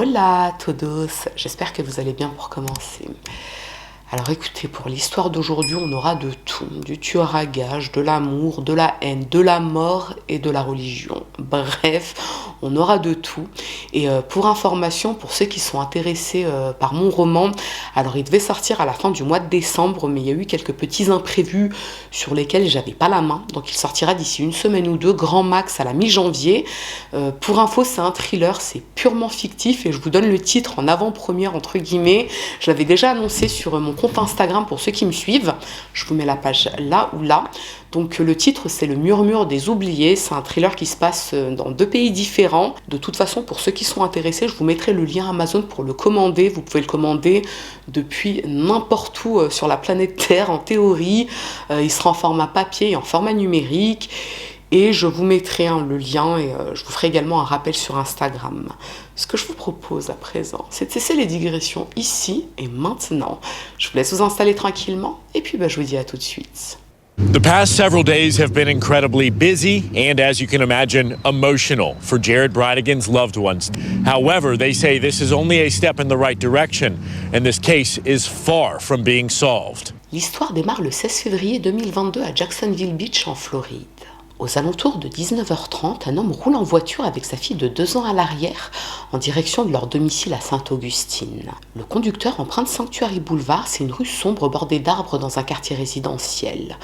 Hola a todos, j'espère que vous allez bien pour commencer. Alors écoutez, pour l'histoire d'aujourd'hui, on aura de tout, du tueur à gages, de l'amour, de la haine, de la mort et de la religion. Bref, on aura de tout. Et pour information, pour ceux qui sont intéressés par mon roman, alors il devait sortir à la fin du mois de décembre, mais il y a eu quelques petits imprévus sur lesquels j'avais pas la main. Donc il sortira d'ici une semaine ou deux, grand max à la mi-janvier. Pour info, c'est un thriller, c'est purement fictif et je vous donne le titre en avant-première entre guillemets. Je l'avais déjà annoncé sur mon compte Instagram pour ceux qui me suivent. Je vous mets la page là ou là. Donc le titre c'est Le Murmure des Oubliés. C'est un thriller qui se passe dans 2 pays différents. De toute façon, pour ceux qui sont intéressés, je vous mettrai le lien Amazon pour le commander. Vous pouvez le commander depuis n'importe où sur la planète Terre en théorie. Il sera en format papier et en format numérique. Et je vous mettrai le lien et je vous ferai également un rappel sur Instagram. Ce que je vous propose à présent, c'est de cesser les digressions ici et maintenant. Je vous laisse vous installer tranquillement et puis je vous dis à tout de suite. The past several days have been incredibly busy and, as you can imagine, emotional for Jared Bridegan's loved ones. However, they say this is only a step in the right direction and this case is far from being solved. L'histoire démarre le 16 février 2022 à Jacksonville Beach en Floride. Aux alentours de 19h30, un homme roule en voiture avec sa fille de 2 ans à l'arrière en direction de leur domicile à Sainte-Augustine. Le conducteur emprunte Sanctuary Boulevard, c'est une rue sombre bordée d'arbres dans un quartier résidentiel.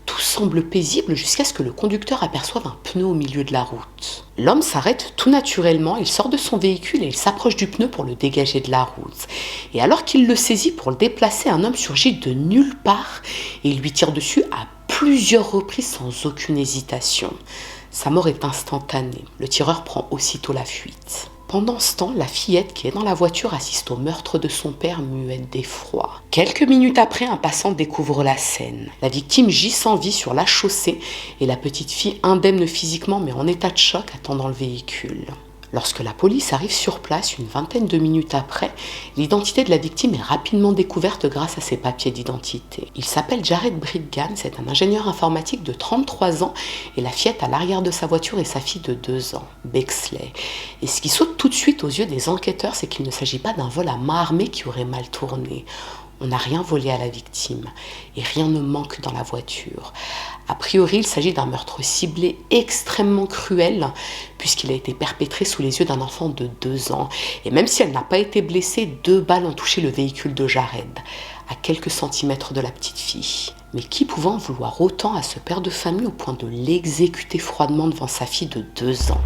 Tout semble paisible jusqu'à ce que le conducteur aperçoive un pneu au milieu de la route. L'homme s'arrête tout naturellement, il sort de son véhicule et il s'approche du pneu pour le dégager de la route. Et alors qu'il le saisit pour le déplacer, un homme surgit de nulle part et il lui tire dessus à plusieurs reprises sans aucune hésitation. Sa mort est instantanée. Le tireur prend aussitôt la fuite. Pendant ce temps, la fillette qui est dans la voiture assiste au meurtre de son père muette d'effroi. Quelques minutes après, un passant découvre la scène. La victime gît sans vie sur la chaussée et la petite fille, indemne physiquement mais en état de choc, attend dans le véhicule. Lorsque la police arrive sur place, une vingtaine de minutes après, l'identité de la victime est rapidement découverte grâce à ses papiers d'identité. Il s'appelle Jared Brigham, c'est un ingénieur informatique de 33 ans et la fillette à l'arrière de sa voiture est sa fille de 2 ans, Bexley. Et ce qui saute tout de suite aux yeux des enquêteurs, c'est qu'il ne s'agit pas d'un vol à main armée qui aurait mal tourné. On n'a rien volé à la victime et rien ne manque dans la voiture. A priori, il s'agit d'un meurtre ciblé extrêmement cruel puisqu'il a été perpétré sous les yeux d'un enfant de 2 ans. Et même si elle n'a pas été blessée, 2 balles ont touché le véhicule de Jared, à quelques centimètres de la petite fille. Mais qui pouvait en vouloir autant à ce père de famille au point de l'exécuter froidement devant sa fille de 2 ans ?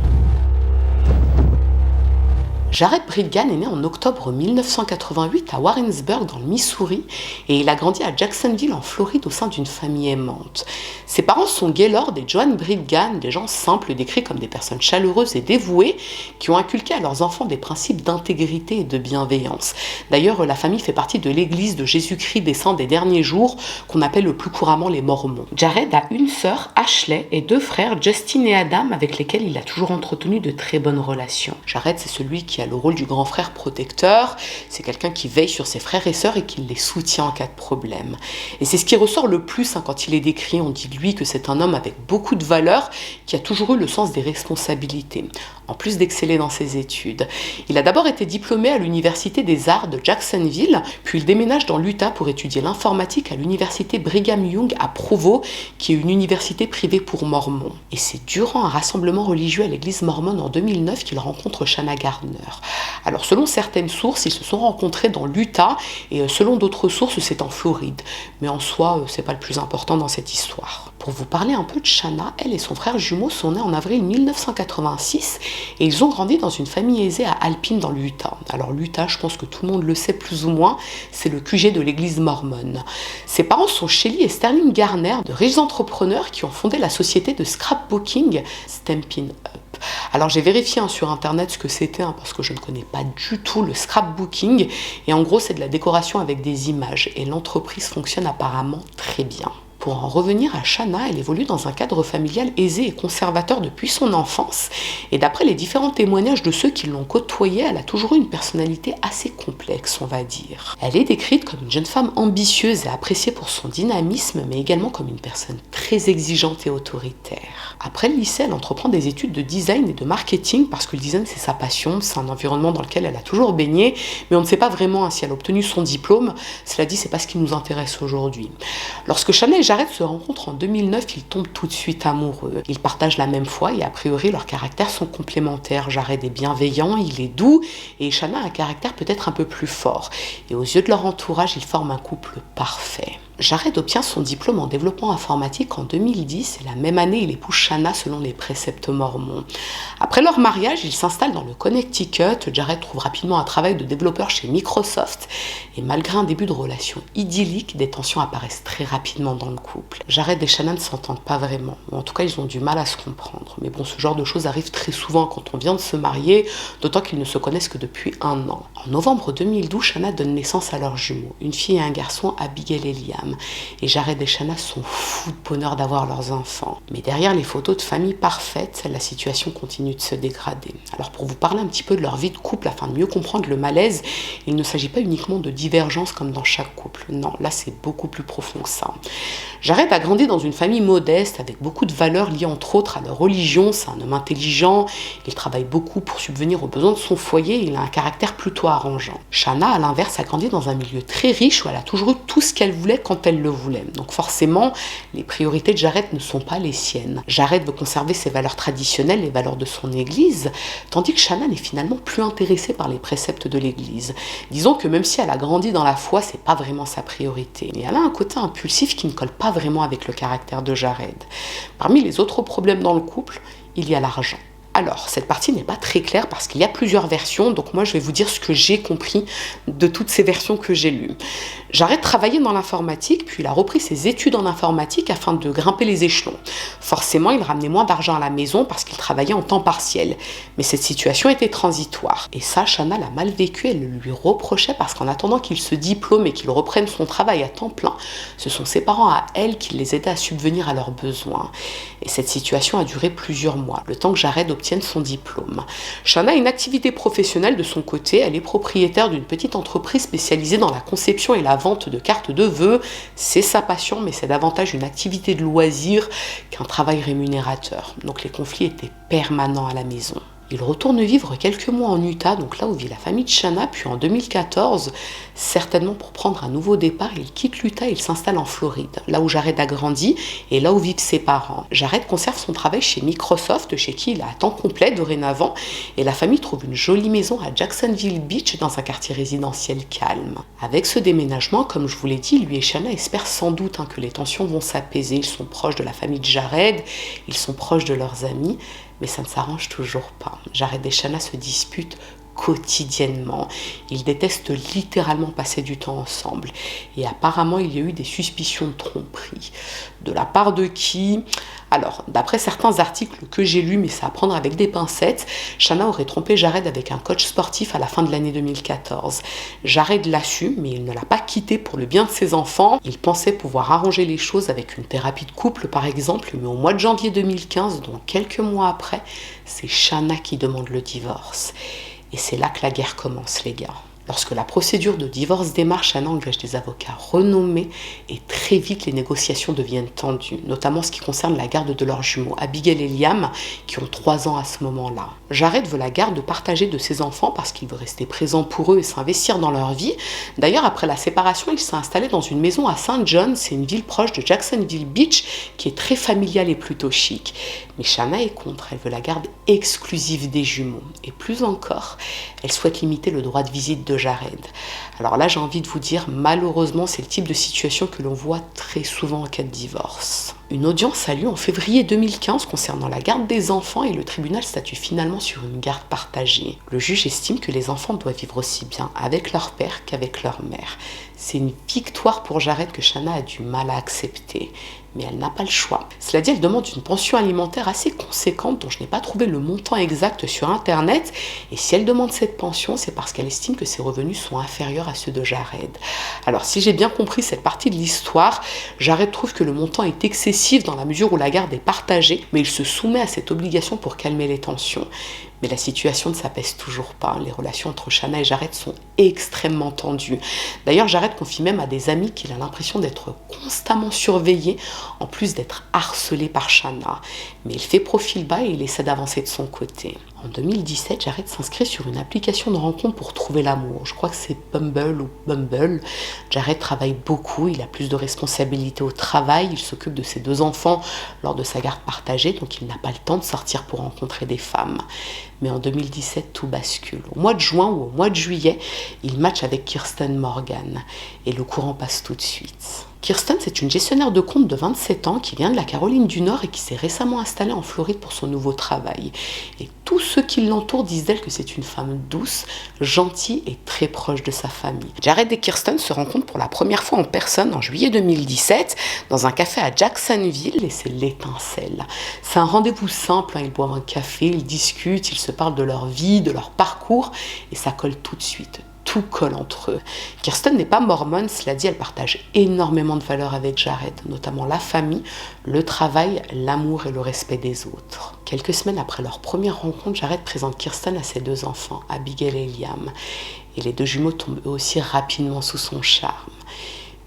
Jared Brigham est né en octobre 1988 à Warrensburg dans le Missouri et il a grandi à Jacksonville en Floride au sein d'une famille aimante. Ses parents sont Gaylord et Joan Brigham, des gens simples décrits comme des personnes chaleureuses et dévouées qui ont inculqué à leurs enfants des principes d'intégrité et de bienveillance. D'ailleurs, la famille fait partie de l'église de Jésus-Christ des Saints des Derniers Jours qu'on appelle le plus couramment les Mormons. Jared a une sœur, Ashley, et 2 frères, Justin et Adam, avec lesquels il a toujours entretenu de très bonnes relations. Jared, c'est celui qui a le rôle du grand frère protecteur, c'est quelqu'un qui veille sur ses frères et sœurs et qui les soutient en cas de problème. Et c'est ce qui ressort le plus quand il est décrit, on dit de lui que c'est un homme avec beaucoup de valeurs, qui a toujours eu le sens des responsabilités, en plus d'exceller dans ses études. Il a d'abord été diplômé à l'université des arts de Jacksonville, puis il déménage dans l'Utah pour étudier l'informatique à l'université Brigham Young à Provo, qui est une université privée pour mormons. Et c'est durant un rassemblement religieux à l'église mormone en 2009 qu'il rencontre Shanna Gardner. Alors selon certaines sources, ils se sont rencontrés dans l'Utah et selon d'autres sources, c'est en Floride. Mais en soi, c'est pas le plus important dans cette histoire. Pour vous parler un peu de Shanna, elle et son frère jumeau sont nés en avril 1986 et ils ont grandi dans une famille aisée à Alpine dans l'Utah. Alors l'Utah, je pense que tout le monde le sait plus ou moins, c'est le QG de l'église mormone. Ses parents sont Shelly et Sterling Garner, de riches entrepreneurs qui ont fondé la société de scrapbooking Stampin' Up. Alors j'ai vérifié sur internet ce que c'était parce que je ne connais pas du tout le scrapbooking et en gros c'est de la décoration avec des images et l'entreprise fonctionne apparemment très bien. Pour en revenir à Shanna, elle évolue dans un cadre familial aisé et conservateur depuis son enfance. Et d'après les différents témoignages de ceux qui l'ont côtoyée, elle a toujours eu une personnalité assez complexe, on va dire. Elle est décrite comme une jeune femme ambitieuse et appréciée pour son dynamisme, mais également comme une personne très exigeante et autoritaire. Après le lycée, elle entreprend des études de design et de marketing parce que le design c'est sa passion, c'est un environnement dans lequel elle a toujours baigné, mais on ne sait pas vraiment si elle a obtenu son diplôme. Cela dit, c'est pas ce qui nous intéresse aujourd'hui. Lorsque Shanna et Jared se rencontrent en 2009, ils tombent tout de suite amoureux. Ils partagent la même foi et a priori leurs caractères sont complémentaires. Jared est bienveillant, il est doux et Shanna a un caractère peut-être un peu plus fort. Et aux yeux de leur entourage, ils forment un couple parfait. Jared obtient son diplôme en développement informatique en 2010 et la même année, il épouse Shanna selon les préceptes mormons. Après leur mariage, ils s'installent dans le Connecticut. Jared trouve rapidement un travail de développeur chez Microsoft et malgré un début de relation idyllique, des tensions apparaissent très rapidement dans le couple. Jared et Shanna ne s'entendent pas vraiment, ou en tout cas ils ont du mal à se comprendre. Mais bon, ce genre de choses arrive très souvent quand on vient de se marier, d'autant qu'ils ne se connaissent que depuis 1 an. En novembre 2012, Shanna donne naissance à leurs jumeaux, une fille et un garçon, Abigail et Liam. Et Jared et Shanna sont fous de bonheur d'avoir leurs enfants. Mais derrière les photos de famille parfaites, la situation continue de se dégrader. Alors pour vous parler un petit peu de leur vie de couple afin de mieux comprendre le malaise, il ne s'agit pas uniquement de divergences comme dans chaque couple. Non, là c'est beaucoup plus profond que ça. Jared a grandi dans une famille modeste avec beaucoup de valeurs liées entre autres à leur religion. C'est un homme intelligent, il travaille beaucoup pour subvenir aux besoins de son foyer et il a un caractère plutôt arrangeant. Shanna, à l'inverse, a grandi dans un milieu très riche où elle a toujours eu tout ce qu'elle voulait quand elle le voulait. Donc forcément, les priorités de Jared ne sont pas les siennes. Jared veut conserver ses valeurs traditionnelles, les valeurs de son église, tandis que Shanna n'est finalement plus intéressée par les préceptes de l'église. Disons que même si elle a grandi dans la foi, c'est pas vraiment sa priorité. Et elle a un côté impulsif qui ne colle pas vraiment avec le caractère de Jared. Parmi les autres problèmes dans le couple, il y a l'argent. Alors, cette partie n'est pas très claire parce qu'il y a plusieurs versions, donc moi je vais vous dire ce que j'ai compris de toutes ces versions que j'ai lues. Jared travaillait dans l'informatique, puis il a repris ses études en informatique afin de grimper les échelons. Forcément, il ramenait moins d'argent à la maison parce qu'il travaillait en temps partiel. Mais cette situation était transitoire. Et ça, Shanna l'a mal vécu, elle le lui reprochait parce qu'en attendant qu'il se diplôme et qu'il reprenne son travail à temps plein, ce sont ses parents à elle qui les aidaient à subvenir à leurs besoins. Et cette situation a duré plusieurs mois, le temps que Jared obtienne son diplôme. Shanna a une activité professionnelle de son côté, elle est propriétaire d'une petite entreprise spécialisée dans la conception et la vente de cartes de vœux. C'est sa passion, mais c'est davantage une activité de loisir qu'un travail rémunérateur. Donc les conflits étaient permanents à la maison. Il retourne vivre quelques mois en Utah, donc là où vit la famille de Shanna, puis en 2014, certainement pour prendre un nouveau départ, il quitte l'Utah et il s'installe en Floride, là où Jared a grandi et là où vivent ses parents. Jared conserve son travail chez Microsoft, chez qui il est à temps complet dorénavant, et la famille trouve une jolie maison à Jacksonville Beach, dans un quartier résidentiel calme. Avec ce déménagement, comme je vous l'ai dit, lui et Shanna espèrent sans doute que les tensions vont s'apaiser. Ils sont proches de la famille de Jared, ils sont proches de leurs amis, mais ça ne s'arrange toujours pas. Jared et Shanna se disputent quotidiennement. Ils détestent littéralement passer du temps ensemble. Et apparemment, il y a eu des suspicions de tromperie. De la part de qui ? Alors, d'après certains articles que j'ai lus, mais c'est à prendre avec des pincettes, Shanna aurait trompé Jared avec un coach sportif à la fin de l'année 2014. Jared l'assume, mais il ne l'a pas quitté pour le bien de ses enfants. Il pensait pouvoir arranger les choses avec une thérapie de couple, par exemple, mais au mois de janvier 2015, donc quelques mois après, c'est Shanna qui demande le divorce. Et c'est là que la guerre commence, les gars. Lorsque la procédure de divorce démarre, Shanna engage des avocats renommés et très vite les négociations deviennent tendues, notamment ce qui concerne la garde de leurs jumeaux, Abigail et Liam, qui ont 3 ans à ce moment-là. Jared veut la garde partagée de ses enfants parce qu'il veut rester présent pour eux et s'investir dans leur vie. D'ailleurs, après la séparation, il s'est installé dans une maison à St. John, c'est une ville proche de Jacksonville Beach, qui est très familiale et plutôt chic. Mais Shanna est contre, elle veut la garde exclusive des jumeaux. Et plus encore, elle souhaite limiter le droit de visite de Jared. Alors là, j'ai envie de vous dire, malheureusement, c'est le type de situation que l'on voit très souvent en cas de divorce. Une audience a lieu en février 2015 concernant la garde des enfants et le tribunal statue finalement sur une garde partagée. Le juge estime que les enfants doivent vivre aussi bien avec leur père qu'avec leur mère. C'est une victoire pour Jared que Shanna a du mal à accepter. Mais elle n'a pas le choix. Cela dit, elle demande une pension alimentaire assez conséquente dont je n'ai pas trouvé le montant exact sur internet. Et si elle demande cette pension, c'est parce qu'elle estime que ses revenus sont inférieurs à ceux de Jared. Alors si j'ai bien compris cette partie de l'histoire, Jared trouve que le montant est excessif dans la mesure où la garde est partagée, mais il se soumet à cette obligation pour calmer les tensions. Mais la situation ne s'apaise toujours pas. Les relations entre Shanna et Jared sont extrêmement tendues. D'ailleurs, Jared confie même à des amis qu'il a l'impression d'être constamment surveillé, en plus d'être harcelé par Shanna. Mais il fait profil bas et il essaie d'avancer de son côté. En 2017, Jared s'inscrit sur une application de rencontre pour trouver l'amour. Je crois que c'est Bumble ou Bumble. Jared travaille beaucoup, il a plus de responsabilités au travail, il s'occupe de ses 2 enfants lors de sa garde partagée, donc il n'a pas le temps de sortir pour rencontrer des femmes. Mais en 2017, tout bascule. Au mois de juin ou au mois de juillet, il match avec Kirsten Morgan. Et le courant passe tout de suite. Kirsten, c'est une gestionnaire de compte de 27 ans qui vient de la Caroline du Nord et qui s'est récemment installée en Floride pour son nouveau travail. Et tous ceux qui l'entourent disent d'elle que c'est une femme douce, gentille et très proche de sa famille. Jared et Kirsten se rencontrent pour la première fois en personne en juillet 2017 dans un café à Jacksonville et c'est l'étincelle. C'est un rendez-vous simple, ils boivent un café, ils discutent, ils se parlent de leur vie, de leur parcours et ça colle tout de suite. Tout colle entre eux. Kirsten n'est pas mormone, cela dit, elle partage énormément de valeurs avec Jared, notamment la famille, le travail, l'amour et le respect des autres. Quelques semaines après leur première rencontre, Jared présente Kirsten à ses 2 enfants, Abigail et Liam, et les 2 jumeaux tombent eux aussi rapidement sous son charme.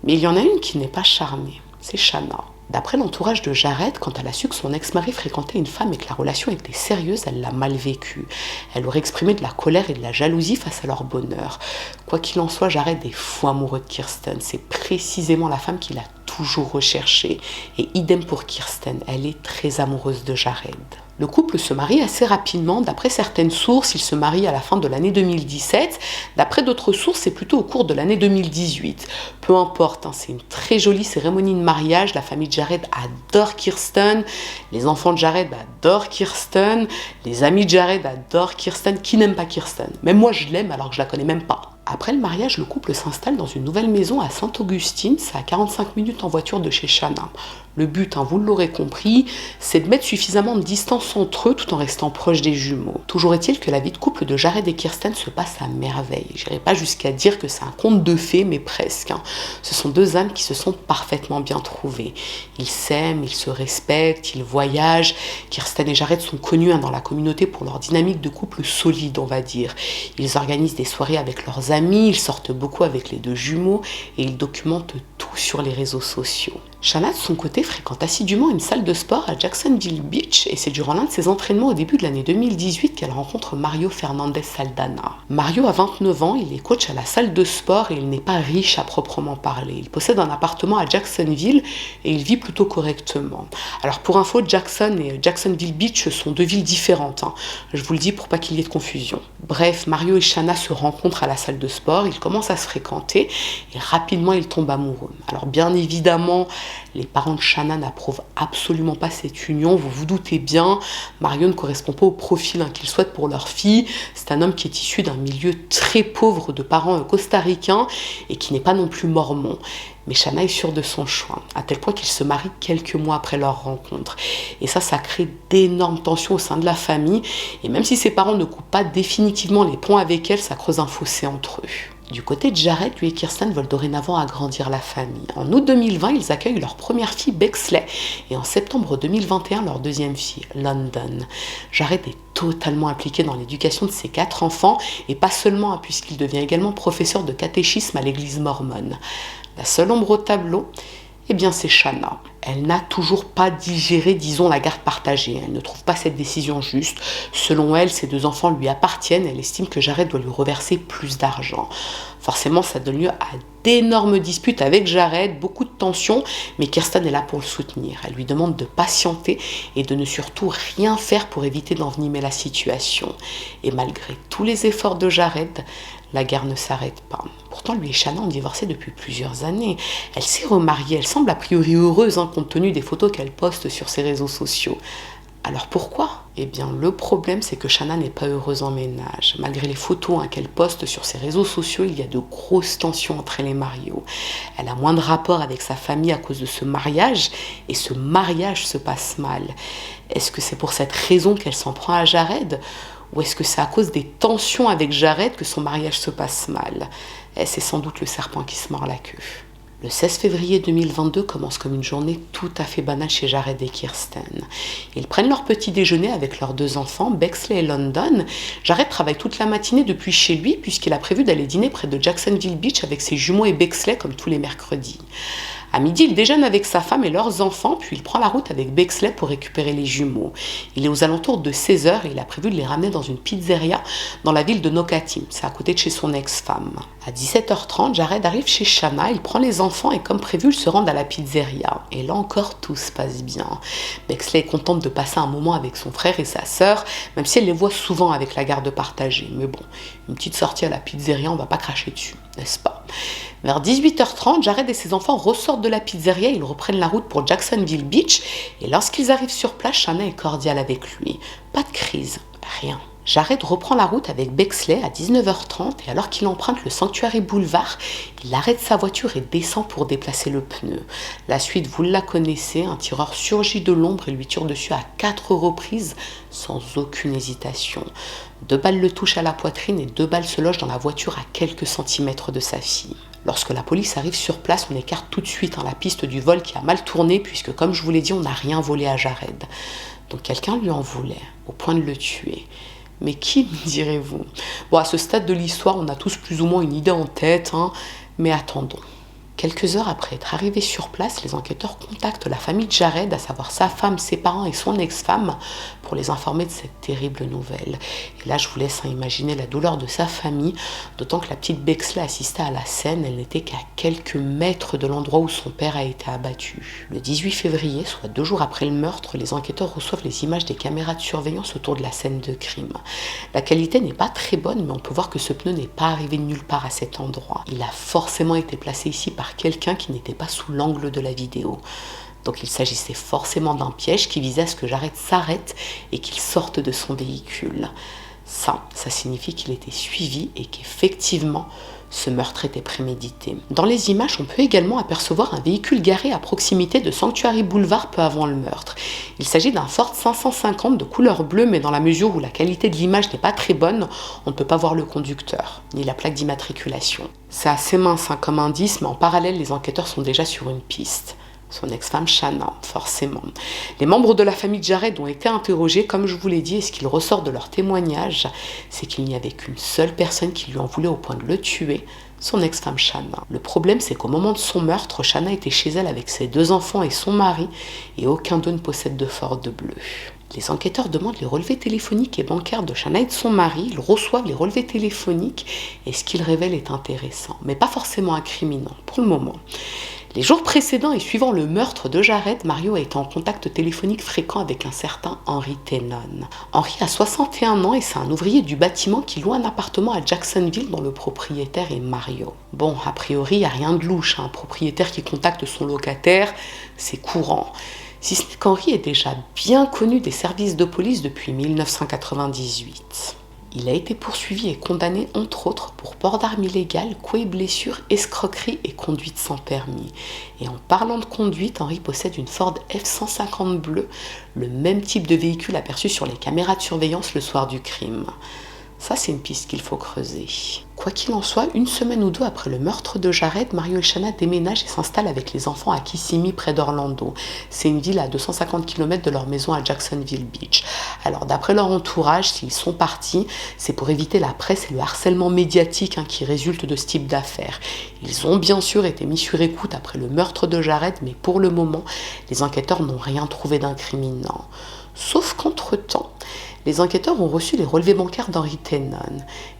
Mais il y en a une qui n'est pas charmée, c'est Shanna. D'après l'entourage de Jared, quand elle a su que son ex-mari fréquentait une femme et que la relation était sérieuse, elle l'a mal vécue. Elle aurait exprimé de la colère et de la jalousie face à leur bonheur. Quoi qu'il en soit, Jared est fou amoureux de Kirsten. C'est précisément la femme qu'il a toujours recherchée. Et idem pour Kirsten, elle est très amoureuse de Jared. Le couple se marie assez rapidement. D'après certaines sources, il se marie à la fin de l'année 2017. D'après d'autres sources, c'est plutôt au cours de l'année 2018. Peu importe, c'est une très jolie cérémonie de mariage. La famille de Jared adore Kirsten. Les enfants de Jared adorent Kirsten. Les amis de Jared adorent Kirsten. Qui n'aime pas Kirsten? Même moi, je l'aime alors que je la connais même pas. Après le mariage, le couple s'installe dans une nouvelle maison à Saint-Augustine, c'est à 45 minutes en voiture de chez Shanna. Le but, vous l'aurez compris, c'est de mettre suffisamment de distance entre eux tout en restant proche des jumeaux. Toujours est-il que la vie de couple de Jared et Kirsten se passe à merveille. J'irai pas jusqu'à dire que c'est un conte de fées, mais presque. Ce sont 2 âmes qui se sont parfaitement bien trouvées. Ils s'aiment, ils se respectent, ils voyagent. Kirsten et Jared sont connus dans la communauté pour leur dynamique de couple solide, on va dire. Ils organisent des soirées avec leurs amis, ils sortent beaucoup avec les 2 jumeaux et ils documentent tout sur les réseaux sociaux. Shanna, de son côté, fréquente assidûment une salle de sport à Jacksonville Beach et c'est durant l'un de ses entraînements au début de l'année 2018 qu'elle rencontre Mario Fernandez Saldana. Mario a 29 ans, il est coach à la salle de sport et il n'est pas riche à proprement parler. Il possède un appartement à Jacksonville et il vit plutôt correctement. Alors pour info, Jackson et Jacksonville Beach sont 2 villes différentes. Je vous le dis pour pas qu'il y ait de confusion. Bref, Mario et Shanna se rencontrent à la salle de sport, ils commencent à se fréquenter et rapidement ils tombent amoureux. Alors bien évidemment, les parents de Shanna n'approuvent absolument pas cette union, vous vous doutez bien. Mario ne correspond pas au profil qu'ils souhaitent pour leur fille. C'est un homme qui est issu d'un milieu très pauvre de parents costaricains et qui n'est pas non plus mormon. Mais Shanna est sûre de son choix, à tel point qu'ils se marient quelques mois après leur rencontre. Et ça crée d'énormes tensions au sein de la famille. Et même si ses parents ne coupent pas définitivement les ponts avec elle, ça creuse un fossé entre eux. Du côté de Jared, lui et Kirsten veulent dorénavant agrandir la famille. En août 2020, ils accueillent leur première fille, Bexley, et en septembre 2021, leur 2e fille, London. Jared est totalement impliqué dans l'éducation de ses 4 enfants, et pas seulement, puisqu'il devient également professeur de catéchisme à l'église mormone. La seule ombre au tableau, c'est Shanna. Elle n'a toujours pas digéré, disons, la garde partagée. Elle ne trouve pas cette décision juste. Selon elle, ses 2 enfants lui appartiennent. Elle estime que Jared doit lui reverser plus d'argent. Forcément, ça donne lieu à d'énormes disputes avec Jared, beaucoup de tensions, mais Kirsten est là pour le soutenir. Elle lui demande de patienter et de ne surtout rien faire pour éviter d'envenimer la situation. Et malgré tous les efforts de Jared, La guerre ne s'arrête pas. Pourtant, lui et Shanna ont divorcé depuis plusieurs années. Elle s'est remariée, elle semble a priori heureuse compte tenu des photos qu'elle poste sur ses réseaux sociaux. Alors pourquoi ? Eh bien, le problème, c'est que Shanna n'est pas heureuse en ménage. Malgré les photos qu'elle poste sur ses réseaux sociaux, il y a de grosses tensions entre elle et Mario. Elle a moins de rapport avec sa famille à cause de ce mariage, et ce mariage se passe mal. Est-ce que c'est pour cette raison qu'elle s'en prend à Jared ? Ou est-ce que c'est à cause des tensions avec Jared que son mariage se passe mal ? C'est sans doute le serpent qui se mord la queue. Le 16 février 2022 commence comme une journée tout à fait banale chez Jared et Kirsten. Ils prennent leur petit déjeuner avec leurs 2 enfants, Bexley et London. Jared travaille toute la matinée depuis chez lui puisqu'il a prévu d'aller dîner près de Jacksonville Beach avec ses jumeaux et Bexley comme tous les mercredis. À midi, il déjeune avec sa femme et leurs enfants, puis il prend la route avec Bexley pour récupérer les jumeaux. Il est aux alentours de 16h et il a prévu de les ramener dans une pizzeria dans la ville de Nocatee, c'est à côté de chez son ex-femme. À 17h30, Jared arrive chez Shanna, il prend les enfants et comme prévu, ils se rendent à la pizzeria. Et là encore, tout se passe bien. Bexley est contente de passer un moment avec son frère et sa sœur, même si elle les voit souvent avec la garde partagée. Mais bon, une petite sortie à la pizzeria, on va pas cracher dessus, n'est-ce pas ? Vers 18h30, Jared et ses enfants ressortent de la pizzeria, ils reprennent la route pour Jacksonville Beach et lorsqu'ils arrivent sur place, Shanna est cordiale avec lui. Pas de crise, rien. Jared reprend la route avec Bexley à 19h30 et alors qu'il emprunte le Sanctuary Boulevard, il arrête sa voiture et descend pour déplacer le pneu. La suite, vous la connaissez, un tireur surgit de l'ombre et lui tire dessus à 4 reprises sans aucune hésitation. 2 balles le touchent à la poitrine et 2 balles se logent dans la voiture à quelques centimètres de sa fille. Lorsque la police arrive sur place, on écarte tout de suite la piste du vol qui a mal tourné puisque, comme je vous l'ai dit, on n'a rien volé à Jared. Donc quelqu'un lui en voulait, au point de le tuer. Mais qui, me direz-vous ? Bon, à ce stade de l'histoire, on a tous plus ou moins une idée en tête, mais attendons. Quelques heures après être arrivés sur place, les enquêteurs contactent la famille de Jared, à savoir sa femme, ses parents et son ex-femme, pour les informer de cette terrible nouvelle. Et là, je vous laisse imaginer la douleur de sa famille, d'autant que la petite Bexley assistait à la scène, elle n'était qu'à quelques mètres de l'endroit où son père a été abattu. Le 18 février, soit 2 jours après le meurtre, les enquêteurs reçoivent les images des caméras de surveillance autour de la scène de crime. La qualité n'est pas très bonne, mais on peut voir que ce pneu n'est pas arrivé de nulle part à cet endroit. Il a forcément été placé ici par quelqu'un qui n'était pas sous l'angle de la vidéo. Donc il s'agissait forcément d'un piège qui visait à ce que Jared s'arrête et qu'il sorte de son véhicule. Ça signifie qu'il était suivi et qu'effectivement, ce meurtre était prémédité. Dans les images, on peut également apercevoir un véhicule garé à proximité de Sanctuary Boulevard peu avant le meurtre. Il s'agit d'un Ford 550 de couleur bleue, mais dans la mesure où la qualité de l'image n'est pas très bonne, on ne peut pas voir le conducteur, ni la plaque d'immatriculation. C'est assez mince comme indice, mais en parallèle, les enquêteurs sont déjà sur une piste. Son ex-femme Shanna, forcément. Les membres de la famille de Jared ont été interrogés, comme je vous l'ai dit, et ce qu'il ressort de leur témoignage, c'est qu'il n'y avait qu'une seule personne qui lui en voulait au point de le tuer, son ex-femme Shanna. Le problème, c'est qu'au moment de son meurtre, Shanna était chez elle avec ses 2 enfants et son mari, et aucun d'eux ne possède de Ford bleu. Les enquêteurs demandent les relevés téléphoniques et bancaires de Shanna et de son mari. Ils reçoivent les relevés téléphoniques et ce qu'ils révèlent est intéressant, mais pas forcément incriminant pour le moment. Les jours précédents et suivant le meurtre de Jared, Mario a été en contact téléphonique fréquent avec un certain Henry Tenon. Henry a 61 ans et c'est un ouvrier du bâtiment qui loue un appartement à Jacksonville dont le propriétaire est Mario. Bon, a priori, il n'y a rien de louche. Un propriétaire qui contacte son locataire, c'est courant. Si ce n'est qu'Henry est déjà bien connu des services de police depuis 1998. Il a été poursuivi et condamné entre autres pour port d'armes illégales, coups et blessures, escroquerie et conduite sans permis. Et en parlant de conduite, Henry possède une Ford F-150 bleue, le même type de véhicule aperçu sur les caméras de surveillance le soir du crime. Ça, c'est une piste qu'il faut creuser. Quoi qu'il en soit, 1 semaine ou 2 après le meurtre de Jared, Mario et Shanna déménagent et s'installent avec les enfants à Kissimmee, près d'Orlando. C'est une ville à 250 km de leur maison à Jacksonville Beach. Alors, d'après leur entourage, s'ils sont partis, c'est pour éviter la presse et le harcèlement médiatique qui résulte de ce type d'affaires. Ils ont bien sûr été mis sur écoute après le meurtre de Jared, mais pour le moment, les enquêteurs n'ont rien trouvé d'incriminant. Sauf qu'entre-temps, les enquêteurs ont reçu les relevés bancaires d'Henry Tenon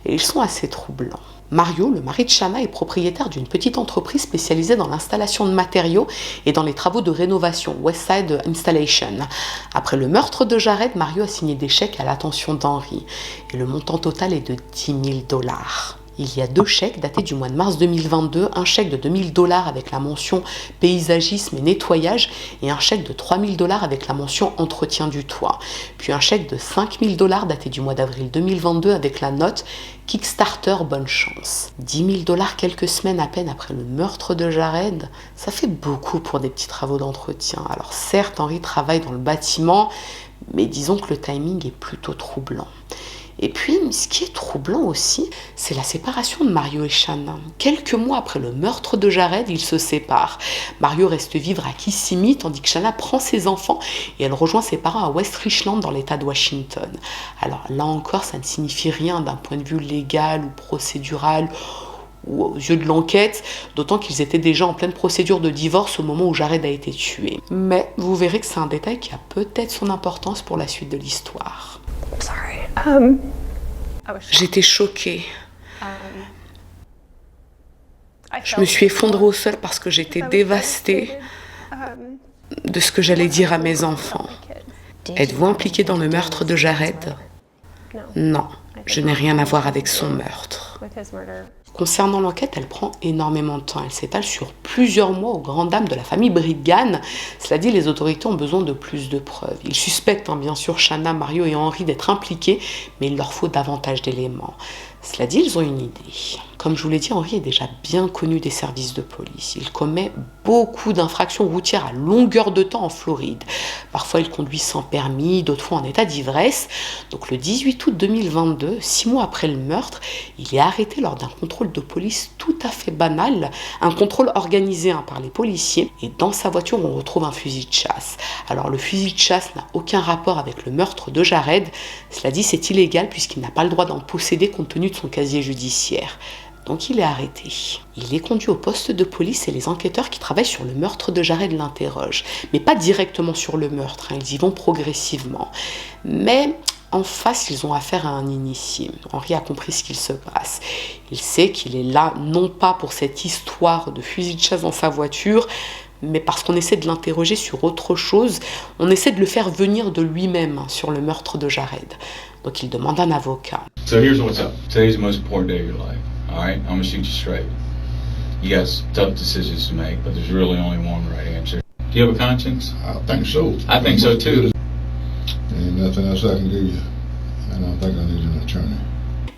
et ils sont assez troublants. Mario, le mari de Shanna, est propriétaire d'une petite entreprise spécialisée dans l'installation de matériaux et dans les travaux de rénovation, Westside Installation. Après le meurtre de Jared, Mario a signé des chèques à l'attention d'Henry et le montant total est de $10 000. Il y a 2 chèques datés du mois de mars 2022, un chèque de $2000 avec la mention paysagisme et nettoyage et un chèque de $3000 avec la mention entretien du toit. Puis un chèque de $5000 daté du mois d'avril 2022 avec la note Kickstarter bonne chance. $10 000 quelques semaines à peine après le meurtre de Jared, ça fait beaucoup pour des petits travaux d'entretien. Alors certes, Henry travaille dans le bâtiment, mais disons que le timing est plutôt troublant. Et puis, ce qui est troublant aussi, c'est la séparation de Mario et Shanna. Quelques mois après le meurtre de Jared, ils se séparent. Mario reste vivre à Kissimmee, tandis que Shanna prend ses enfants et elle rejoint ses parents à West Richland, dans l'État de Washington. Alors là encore, ça ne signifie rien d'un point de vue légal ou procédural, ou aux yeux de l'enquête, d'autant qu'ils étaient déjà en pleine procédure de divorce au moment où Jared a été tué. Mais vous verrez que c'est un détail qui a peut-être son importance pour la suite de l'histoire. J'étais choquée. Je me suis effondrée au sol parce que j'étais dévastée de ce que j'allais dire à mes enfants. Êtes-vous impliquée dans le meurtre de Jared? Non, je n'ai rien à voir avec son meurtre. Concernant l'enquête, elle prend énormément de temps. Elle s'étale sur plusieurs mois aux grandes dames de la famille Briggan. Cela dit, les autorités ont besoin de plus de preuves. Ils suspectent bien sûr Shanna, Mario et Henry d'être impliqués, mais il leur faut davantage d'éléments. Cela dit, ils ont une idée. Comme je vous l'ai dit, Henry est déjà bien connu des services de police. Il commet beaucoup d'infractions routières à longueur de temps en Floride. Parfois, il conduit sans permis, d'autres fois en état d'ivresse. Donc le 18 août 2022, 6 mois après le meurtre, il est arrêté lors d'un contrôle de police tout à fait banal, un contrôle organisé par les policiers. Et dans sa voiture, on retrouve un fusil de chasse. Alors le fusil de chasse n'a aucun rapport avec le meurtre de Jared. Cela dit, c'est illégal puisqu'il n'a pas le droit d'en posséder compte tenu de son casier judiciaire. Donc il est arrêté. Il est conduit au poste de police et les enquêteurs qui travaillent sur le meurtre de Jared l'interrogent. Mais pas directement sur le meurtre, ils y vont progressivement. Mais en face, ils ont affaire à un initié. Henry a compris ce qu'il se passe. Il sait qu'il est là, non pas pour cette histoire de fusil de chasse dans sa voiture, mais parce qu'on essaie de l'interroger sur autre chose, on essaie de le faire venir de lui-même sur le meurtre de Jared. Donc il demande un avocat. So here's what's up. Today's the most important day of your life. All right, I'm gonna shoot you straight. You got some tough decisions to make, but there's really only one right answer. Do you have a conscience? I think so. I think so too. Ain't nothing else I can give you. I don't think I need an attorney.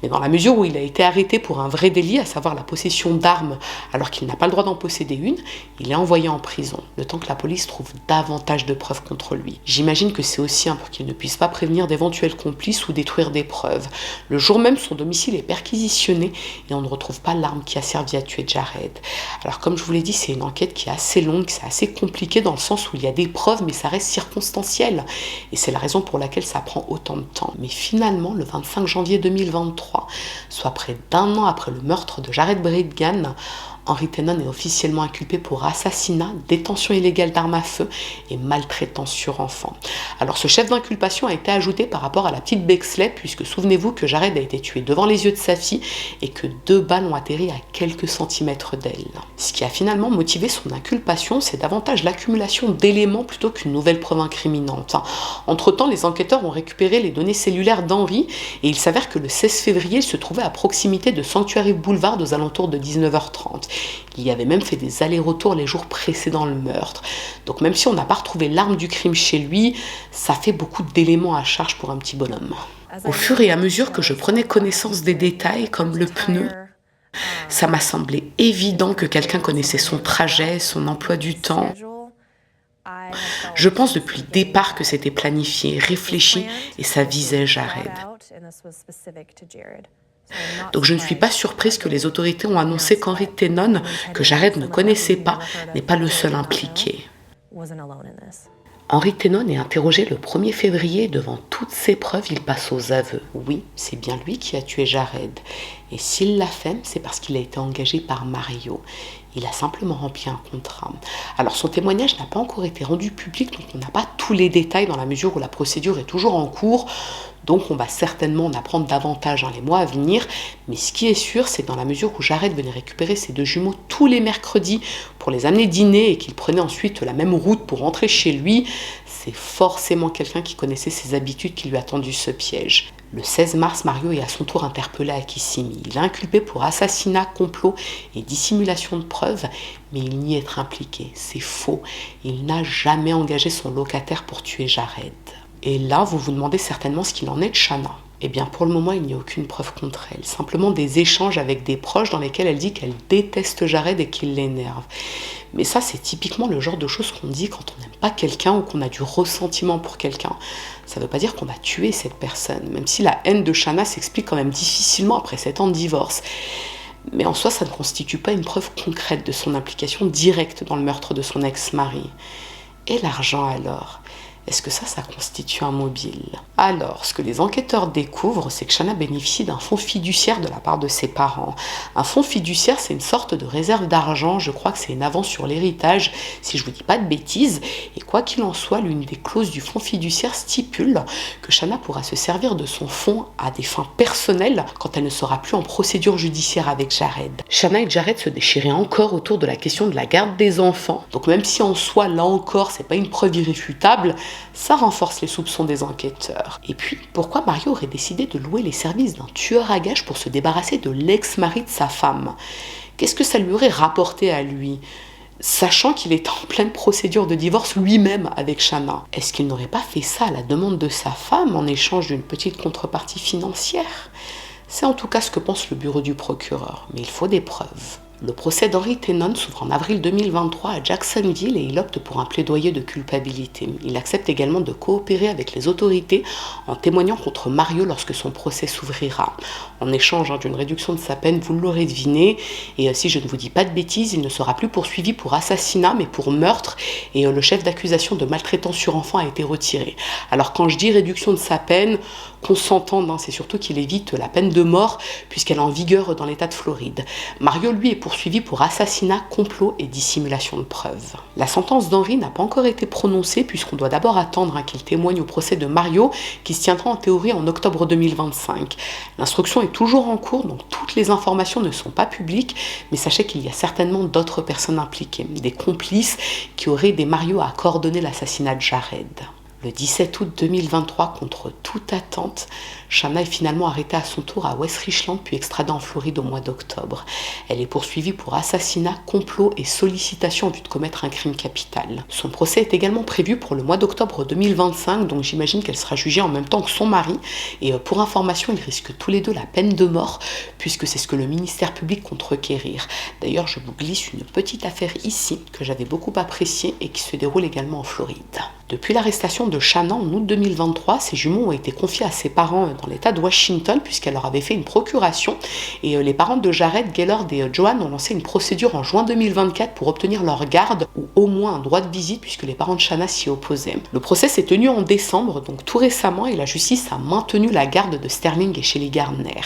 Mais dans la mesure où il a été arrêté pour un vrai délit, à savoir la possession d'armes, alors qu'il n'a pas le droit d'en posséder une, il est envoyé en prison, le temps que la police trouve davantage de preuves contre lui. J'imagine que c'est aussi pour qu'il ne puisse pas prévenir d'éventuels complices ou détruire des preuves. Le jour même, son domicile est perquisitionné et on ne retrouve pas l'arme qui a servi à tuer Jared. Alors comme je vous l'ai dit, c'est une enquête qui est assez longue, c'est assez compliqué dans le sens où il y a des preuves, mais ça reste circonstanciel. Et c'est la raison pour laquelle ça prend autant de temps. Mais finalement, le 25 janvier 2023, soit près d'un an après le meurtre de Jared Briggan, Henry Tenon est officiellement inculpé pour assassinat, détention illégale d'armes à feu et maltraitance sur enfant. Alors ce chef d'inculpation a été ajouté par rapport à la petite Bexley, puisque souvenez-vous que Jared a été tué devant les yeux de sa fille et que 2 balles ont atterri à quelques centimètres d'elle. Ce qui a finalement motivé son inculpation, c'est davantage l'accumulation d'éléments plutôt qu'une nouvelle preuve incriminante. Entre-temps, les enquêteurs ont récupéré les données cellulaires d'Henry et il s'avère que le 16 février, il se trouvait à proximité de Sanctuary Boulevard aux alentours de 19h30. Il y avait même fait des allers-retours les jours précédant le meurtre. Donc même si on n'a pas retrouvé l'arme du crime chez lui, ça fait beaucoup d'éléments à charge pour un petit bonhomme. Au fur et à mesure que je prenais connaissance des détails, comme le pneu, ça m'a semblé évident que quelqu'un connaissait son trajet, son emploi du temps. Je pense depuis le départ que c'était planifié, réfléchi et ça visait Jared. Donc je ne suis pas surprise que les autorités ont annoncé qu'Henry Tenon, que Jared ne connaissait pas, n'est pas le seul impliqué. Henry Tenon est interrogé le 1er février. Devant toutes ces preuves, il passe aux aveux. Oui, c'est bien lui qui a tué Jared. Et s'il l'a fait, c'est parce qu'il a été engagé par Mario. Il a simplement rempli un contrat. Alors son témoignage n'a pas encore été rendu public, donc on n'a pas tous les détails dans la mesure où la procédure est toujours en cours. Donc on va certainement en apprendre davantage dans les mois à venir. Mais ce qui est sûr, c'est que dans la mesure où Jared venait récupérer ses 2 jumeaux tous les mercredis pour les amener dîner et qu'il prenait ensuite la même route pour rentrer chez lui, c'est forcément quelqu'un qui connaissait ses habitudes qui lui a tendu ce piège. Le 16 mars, Mario est à son tour interpellé à Kissimmee. Il est inculpé pour assassinat, complot et dissimulation de preuves, mais il nie être impliqué. C'est faux. Il n'a jamais engagé son locataire pour tuer Jared. Et là, vous vous demandez certainement ce qu'il en est de Shanna. Eh bien, pour le moment, il n'y a aucune preuve contre elle. Simplement des échanges avec des proches dans lesquels elle dit qu'elle déteste Jared et qu'il l'énerve. Mais ça, c'est typiquement le genre de choses qu'on dit quand on n'aime pas quelqu'un ou qu'on a du ressentiment pour quelqu'un. Ça ne veut pas dire qu'on a tué cette personne, même si la haine de Shanna s'explique quand même difficilement après 7 ans de divorce. Mais en soi, ça ne constitue pas une preuve concrète de son implication directe dans le meurtre de son ex-mari. Et l'argent alors ? Est-ce que ça constitue un mobile ? Alors, ce que les enquêteurs découvrent, c'est que Shanna bénéficie d'un fonds fiduciaire de la part de ses parents. Un fonds fiduciaire, c'est une sorte de réserve d'argent, je crois que c'est une avance sur l'héritage, si je vous dis pas de bêtises. Et quoi qu'il en soit, l'une des clauses du fonds fiduciaire stipule que Shanna pourra se servir de son fonds à des fins personnelles quand elle ne sera plus en procédure judiciaire avec Jared. Shanna et Jared se déchiraient encore autour de la question de la garde des enfants. Donc même si en soi, là encore, c'est pas une preuve irréfutable, ça renforce les soupçons des enquêteurs. Et puis, pourquoi Mario aurait décidé de louer les services d'un tueur à gages pour se débarrasser de l'ex-mari de sa femme ? Qu'est-ce que ça lui aurait rapporté à lui ? Sachant qu'il est en pleine procédure de divorce lui-même avec Shanna. Est-ce qu'il n'aurait pas fait ça à la demande de sa femme en échange d'une petite contrepartie financière ? C'est en tout cas ce que pense le bureau du procureur, mais il faut des preuves. Le procès d'Henry Tennant s'ouvre en avril 2023 à Jacksonville et il opte pour un plaidoyer de culpabilité. Il accepte également de coopérer avec les autorités en témoignant contre Mario lorsque son procès s'ouvrira. En échange d'une réduction de sa peine, vous l'aurez deviné, et si je ne vous dis pas de bêtises, il ne sera plus poursuivi pour assassinat mais pour meurtre, et le chef d'accusation de maltraitance sur enfant a été retiré. Alors quand je dis réduction de sa peine, qu'on s'entende, c'est surtout qu'il évite la peine de mort puisqu'elle est en vigueur dans l'état de Floride. Mario, lui, est poursuivi pour assassinat, complot et dissimulation de preuves. La sentence d'Henry n'a pas encore été prononcée puisqu'on doit d'abord attendre qu'il témoigne au procès de Mario qui se tiendra en théorie en octobre 2025. L'instruction est toujours en cours, donc toutes les informations ne sont pas publiques, mais sachez qu'il y a certainement d'autres personnes impliquées, des complices qui auraient aidé Mario à coordonner l'assassinat de Jared. Le 17 août 2023, contre toute attente, Shanna est finalement arrêtée à son tour à West Richland puis extradée en Floride au mois d'octobre. Elle est poursuivie pour assassinat, complot et sollicitation en vue de commettre un crime capital. Son procès est également prévu pour le mois d'octobre 2025, donc j'imagine qu'elle sera jugée en même temps que son mari. Et pour information, ils risquent tous les deux la peine de mort, puisque c'est ce que le ministère public compte requérir. D'ailleurs, je vous glisse une petite affaire ici, que j'avais beaucoup appréciée et qui se déroule également en Floride. Depuis l'arrestation de Shanna en août 2023, ses jumeaux ont été confiés à ses parents dans l'état de Washington puisqu'elle leur avait fait une procuration et les parents de Jared, Gaylord et Joanne ont lancé une procédure en juin 2024 pour obtenir leur garde ou au moins un droit de visite puisque les parents de Shanna s'y opposaient. Le procès s'est tenu en décembre, donc tout récemment, et la justice a maintenu la garde de Sterling et Shelley Gardner.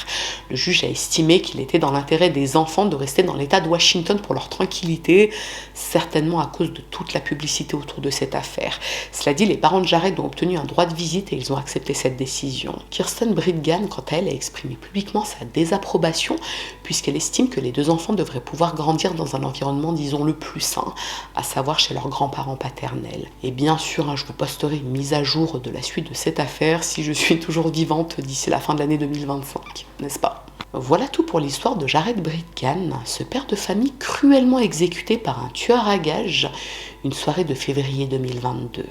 Le juge a estimé qu'il était dans l'intérêt des enfants de rester dans l'état de Washington pour leur tranquillité, certainement à cause de toute la publicité autour de cette affaire. Cela dit, les parents de Jared ont obtenu un droit de visite et ils ont accepté cette décision. Kirsten Brigham, quant à elle, a exprimé publiquement sa désapprobation puisqu'elle estime que les deux enfants devraient pouvoir grandir dans un environnement, disons, le plus sain, à savoir chez leurs grands-parents paternels. Et bien sûr, je vous posterai une mise à jour de la suite de cette affaire si je suis toujours vivante d'ici la fin de l'année 2025, n'est-ce pas ? Voilà tout pour l'histoire de Jared Brigham, ce père de famille cruellement exécuté par un tueur à gages, une soirée de février 2022.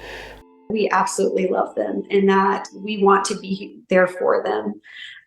We absolutely love them and that we want to be there for them,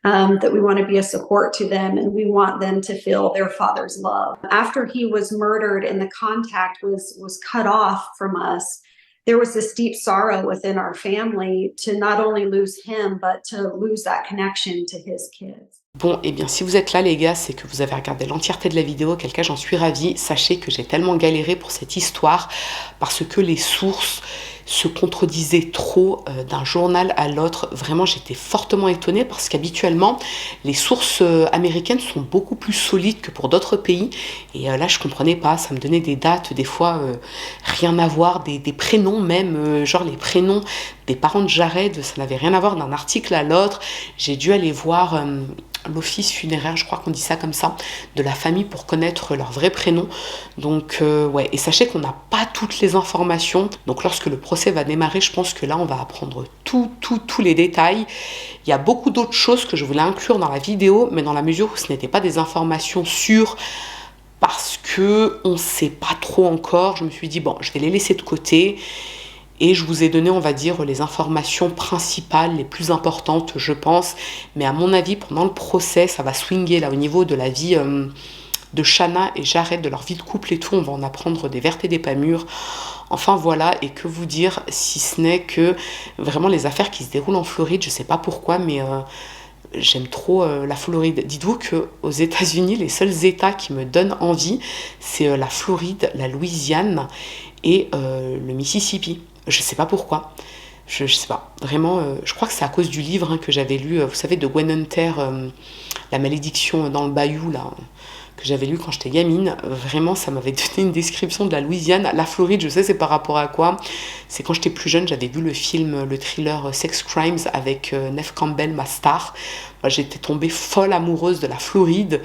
that we want to be a support to them and we want them to feel their father's love. After he was murdered and the contact was cut off from us, there was this deep sorrow within our family to not only lose him, but to lose that connection to his kids. Bon, et bien si vous êtes là les gars, c'est que vous avez regardé l'entièreté de la vidéo, auquel cas j'en suis ravie. Sachez que j'ai tellement galéré pour cette histoire parce que les sources se contredisaient trop d'un journal à l'autre. Vraiment, j'étais fortement étonnée parce qu'habituellement, les sources américaines sont beaucoup plus solides que pour d'autres pays. Et là, je comprenais pas, ça me donnait des dates, des fois rien à voir, des prénoms même, genre les prénoms des parents de Jared, ça n'avait rien à voir d'un article à l'autre. J'ai dû aller voir l'office funéraire, je crois qu'on dit ça comme ça, de la famille pour connaître leur vrai prénom. Donc ouais, et sachez qu'on n'a pas toutes les informations. Donc lorsque le procès va démarrer, je pense que là on va apprendre tous les détails. Il y a beaucoup d'autres choses que je voulais inclure dans la vidéo, mais dans la mesure où ce n'était pas des informations sûres, parce que on ne sait pas trop encore, je me suis dit bon, je vais les laisser de côté. Et je vous ai donné, on va dire, les informations principales, les plus importantes, je pense. Mais à mon avis, pendant le procès, ça va swinguer là au niveau de la vie de Shanna et Jared, de leur vie de couple et tout. On va en apprendre des vertes et des pas mûres. Enfin voilà, et que vous dire, si ce n'est que vraiment les affaires qui se déroulent en Floride, je sais pas pourquoi, mais j'aime trop la Floride. Dites-vous qu'aux États-Unis, les seuls États qui me donnent envie, c'est la Floride, la Louisiane et le Mississippi. Je sais pas pourquoi. Je sais pas. Vraiment, je crois que c'est à cause du livre que j'avais lu, vous savez, de Gwen Hunter, La malédiction dans le bayou, là, que j'avais lu quand j'étais gamine. Vraiment, ça m'avait donné une description de la Louisiane. La Floride, je sais, c'est par rapport à quoi. C'est quand j'étais plus jeune, j'avais vu le film, le thriller Sex Crimes avec Neve Campbell, ma star. Moi, j'étais tombée folle amoureuse de la Floride.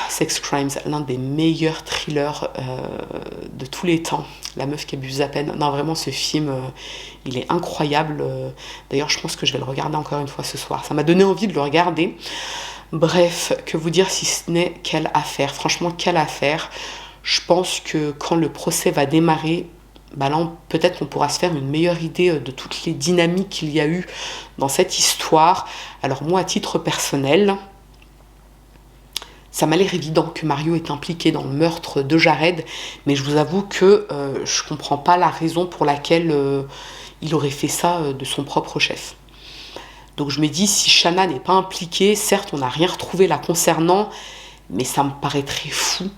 Sex Crimes, l'un des meilleurs thrillers de tous les temps. La meuf qui abuse à peine. Non, vraiment, ce film, il est incroyable. D'ailleurs, je pense que je vais le regarder encore une fois ce soir. Ça m'a donné envie de le regarder. Bref, que vous dire si ce n'est quelle affaire. Franchement, quelle affaire. Je pense que quand le procès va démarrer, bah là, peut-être qu'on pourra se faire une meilleure idée de toutes les dynamiques qu'il y a eu dans cette histoire. Alors moi, à titre personnel, ça m'a l'air évident que Mario est impliqué dans le meurtre de Jared, mais je vous avoue que je ne comprends pas la raison pour laquelle il aurait fait ça de son propre chef. Donc je me dis, si Shanna n'est pas impliquée, certes on n'a rien retrouvé la concernant, mais ça me paraîtrait fou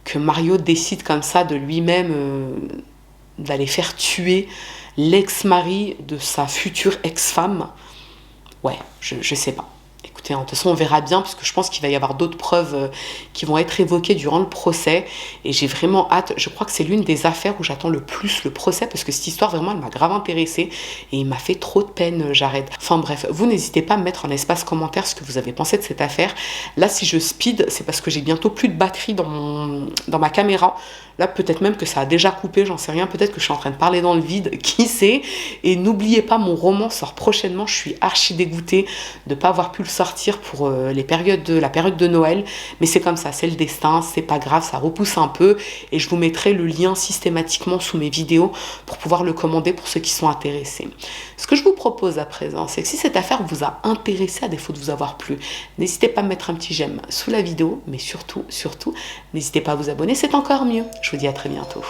que Mario décide comme ça de lui-même d'aller faire tuer l'ex-mari de sa future ex-femme. Ouais, je sais pas. Écoutez, de toute façon, on verra bien, parce que je pense qu'il va y avoir d'autres preuves qui vont être évoquées durant le procès. Et j'ai vraiment hâte. Je crois que c'est l'une des affaires où j'attends le plus le procès, parce que cette histoire, vraiment, elle m'a grave intéressée. Et il m'a fait trop de peine, Jared. Enfin bref, vous n'hésitez pas à me mettre en espace commentaire ce que vous avez pensé de cette affaire. Là, si je speed, c'est parce que j'ai bientôt plus de batterie dans ma caméra. Là, peut-être même que ça a déjà coupé, j'en sais rien. Peut-être que je suis en train de parler dans le vide, qui sait. Et n'oubliez pas, mon roman sort prochainement. Je suis archi dégoûtée de ne pas avoir pu le sortir pour la période de Noël. Mais c'est comme ça, c'est le destin, c'est pas grave, ça repousse un peu. Et je vous mettrai le lien systématiquement sous mes vidéos pour pouvoir le commander pour ceux qui sont intéressés. Ce que je vous propose à présent, c'est que si cette affaire vous a intéressé à défaut de vous avoir plu, n'hésitez pas à mettre un petit j'aime sous la vidéo. Mais surtout, n'hésitez pas à vous abonner, c'est encore mieux. Je vous dis à très bientôt.